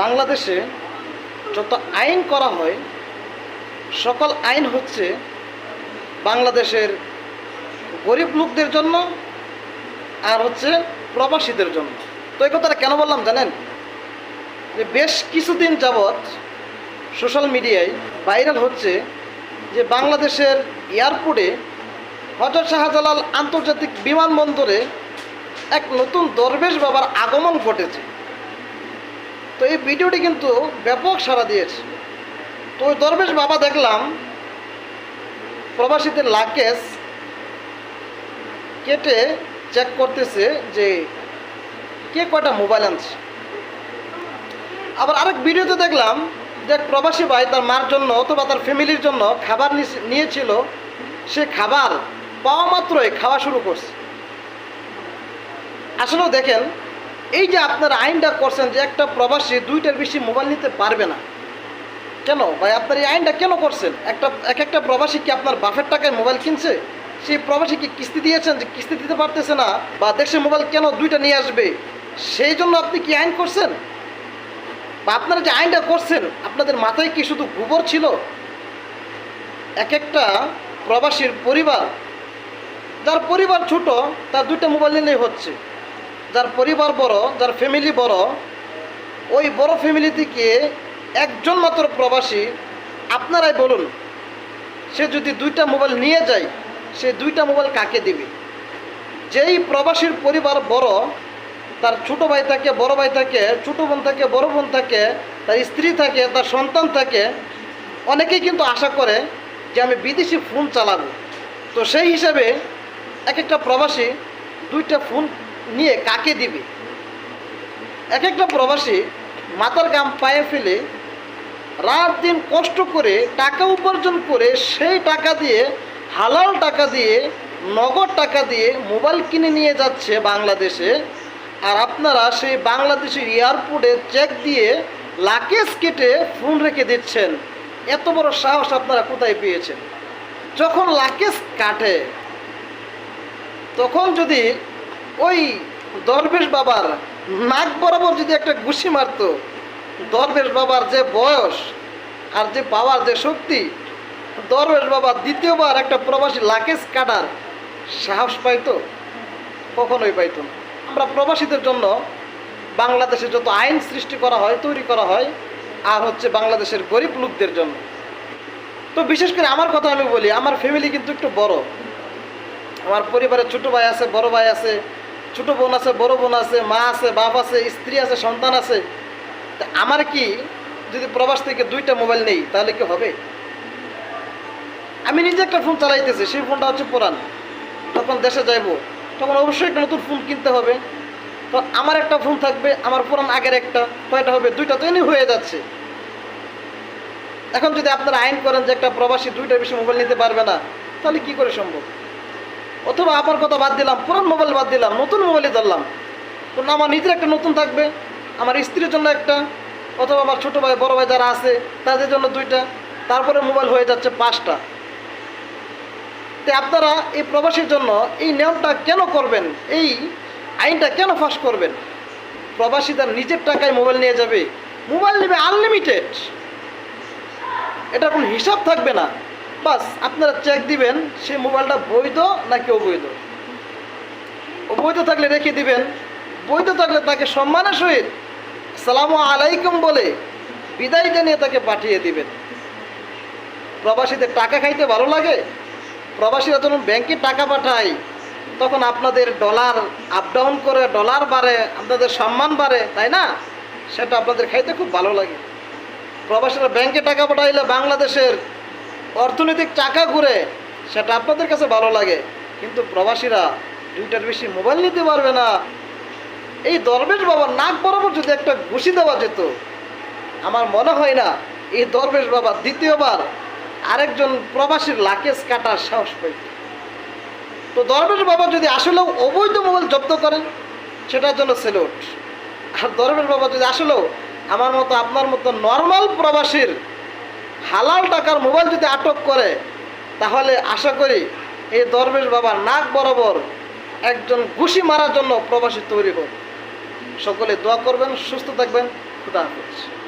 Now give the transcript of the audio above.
বাংলাদেশে যত আইন করা হয় সকল আইন হচ্ছে বাংলাদেশের গরিব লোকদের জন্য আর হচ্ছে প্রবাসীদের জন্য। তো এই কথাটা কেন বললাম জানেন? যে বেশ কিছুদিন যাবৎ সোশ্যাল মিডিয়ায় ভাইরাল হচ্ছে যে বাংলাদেশের এয়ারপোর্টে হযরত শাহজালাল আন্তর্জাতিক বিমানবন্দরে এক নতুন দরবেশ বাবার আগমন ঘটেছে। তো এই ভিডিওটি কিন্তু ব্যাপক সাড়া দিয়েছে। তো ওই দরবেশ বাবা দেখলাম প্রবাসীদের লাগেজ কেটে চেক করতেছে যে কে কয়টা মোবাইল আনছে। আবার আরেক ভিডিওতে দেখলাম যে এক প্রবাসী ভাই তার মার জন্য অথবা তার ফ্যামিলির জন্য খাবার নিয়েছিল, সে খাবার পাওয়া মাত্রই খাওয়া শুরু করছে। আসলেও দেখেন, এই যে আপনারা আইনটা করছেন যে একটা প্রবাসী দুইটার বেশি মোবাইল নিতে পারবে না, কেন ভাই আপনার এই আইনটা কেন করছেন? একটা প্রবাসী কি আপনার বাফের টাকায় মোবাইল কিনছে? সেই প্রবাসী কি কিস্তি দিয়েছেন যে কিস্তি দিতে পারতেছে না, বা দেশের মোবাইল কেন দুইটা নিয়ে আসবে, সেই জন্য আপনি কি আইন করছেন? বা আপনারা যে আইনটা করছেন আপনাদের মাথায় কি শুধু গোবর ছিল? এক একটা প্রবাসীর পরিবার, যার পরিবার ছোট তার দুইটা মোবাইল নিলেই হচ্ছে, যার পরিবার বড়, যার ফ্যামিলি বড়, ওই বড় ফ্যামিলি থেকে একজন মাত্র প্রবাসী, আপনারাই বলুন, সে যদি দুইটা মোবাইল নিয়ে যায় সে দুইটা মোবাইল কাকে দিবে? যেই প্রবাসীর পরিবার বড়, তার ছোট ভাই থাকে, বড় ভাই থাকে, ছোট বোন থাকে, বড় বোন থাকে, তার স্ত্রী থাকে, তার সন্তান থাকে, অনেকেই কিন্তু আশা করে যে আমি বিদেশি ফোন চালাবো। তো সেই হিসাবে এক একটা প্রবাসী দুইটা ফোন নিয়ে কাকে দিবে? এক একটা প্রবাসী মাথার ঘাম পায়ে ফেলে রাত দিন কষ্ট করে টাকা উপার্জন করে সেই টাকা দিয়ে, হালাল টাকা দিয়ে, নগদ টাকা দিয়ে মোবাইল কিনে নিয়ে যাচ্ছে বাংলাদেশে। আর আপনারা সেই বাংলাদেশের এয়ারপোর্টে চেক দিয়ে লাগেজ কেটে ফোন রেখে দিচ্ছেন। এত বড় সাহস আপনারা কোথায় পেয়েছেন? যখন লাগেজ কাটে তখন যদি ওই দরবেশ বাবার নাক বরাবর যদি একটা ঘুষি মারত, দরবেশ বাবার যে বয়স আর যে পাওয়ার যে শক্তি, দরবেশ বাবা দ্বিতীয়বার একটা প্রবাসী লাগেজ কাটার সাহস পাইতো? কখনোই পাইতো না। আমরা প্রবাসীদের জন্য বাংলাদেশে যত আইন সৃষ্টি করা হয়, তৈরি করা হয়, আর হচ্ছে বাংলাদেশের গরিব লোকদের জন্য। তো বিশেষ করে আমার কথা আমি বলি, আমার ফ্যামিলি কিন্তু একটু বড়। আমার পরিবারে ছোটো ভাই আছে, বড় ভাই আছে, ছোটো বোন আছে, বড় বোন আছে, মা আছে, বাপ আছে, স্ত্রী আছে, সন্তান আছে। তা আমার কি যদি প্রবাস থেকে দুইটা মোবাইল নেই তাহলে কি হবে? আমি নিজে একটা ফোন চালাইতেছি, সেই ফোনটা হচ্ছে পুরান। যখন দেশে যাইব তখন অবশ্যই একটা নতুন ফোন কিনতে হবে। তো আমার একটা ফোন থাকবে, আমার পুরান আগের একটা, কয়টা হবে? দুইটা তো এমনি হয়ে যাচ্ছে। এখন যদি আপনারা আইন করেন যে একটা প্রবাসী দুইটার বেশি মোবাইল নিতে পারবে না, তাহলে কি করে সম্ভব? অথবা আমার কথা বাদ দিলাম, পুরান মোবাইল বাদ দিলাম, নতুন মোবাইলই ধরলাম, তো আমার নিজের একটা নতুন থাকবে, আমার স্ত্রীর জন্য একটা, অথবা আমার ছোটো ভাই বড় ভাই যারা আছে তাদের জন্য দুইটা, তারপরে মোবাইল হয়ে যাচ্ছে 5টা। তো আপনারা এই প্রবাসীর জন্য এই নিয়মটা কেন করবেন? এই আইনটা কেন ফাঁস করবেন? প্রবাসীদের নিজের টাকায় মোবাইল নিয়ে যাবে, মোবাইল নেবে আনলিমিটেড, এটা কোনো হিসাব থাকবে না। বাস আপনারা চেক দিবেন সেই মোবাইলটা বৈধ নাকি অবৈধ। অবৈধ থাকলে রেখে দিবেন, বৈধ থাকলে তাকে সম্মানের সহিত আসসালামু আলাইকুম বলে বিদায় জানিয়ে তাকে পাঠিয়ে দিবেন। প্রবাসীদের টাকা খাইতে ভালো লাগে? প্রবাসীরা যখন ব্যাংকে টাকা পাঠায় তখন আপনাদের ডলার আপ ডাউন করে, ডলার বাড়ে, আপনাদের সম্মান বাড়ে, তাই না? সেটা আপনাদের খাইতে খুব ভালো লাগে। প্রবাসীরা ব্যাংকে টাকা পাঠাইলে বাংলাদেশের অর্থনৈতিক চাকা ঘুরে, সেটা আপনাদের কাছে ভালো লাগে। কিন্তু প্রবাসীরা দুইটার বেশি মোবাইল নিতে পারবে না। এই দরবেশ বাবার নাক বরাবর যদি একটা ঘুষি দেওয়া যেত, আমার মনে হয় না এই দরবেশ বাবা দ্বিতীয়বার আরেকজন প্রবাসীর লাগেজ কাটার সাহস পাইত। তো দরবেশ বাবা যদি আসলেও অবৈধ মোবাইল জব্দ করেন সেটার জন্য সেলুট। আর দরবেশ বাবা যদি আসলেও আমার মতো আপনার মতো নর্মাল প্রবাসীর হালাল টাকার মোবাইল যদি আটক করে, তাহলে আশা করি এই দরবেশ বাবার নাক বরাবর একজন ঘুষি মারার জন্য প্রবাসী তৈরি হোক। সকলে দোয়া করবেন, সুস্থ থাকবেন। খুদা হাফেজ।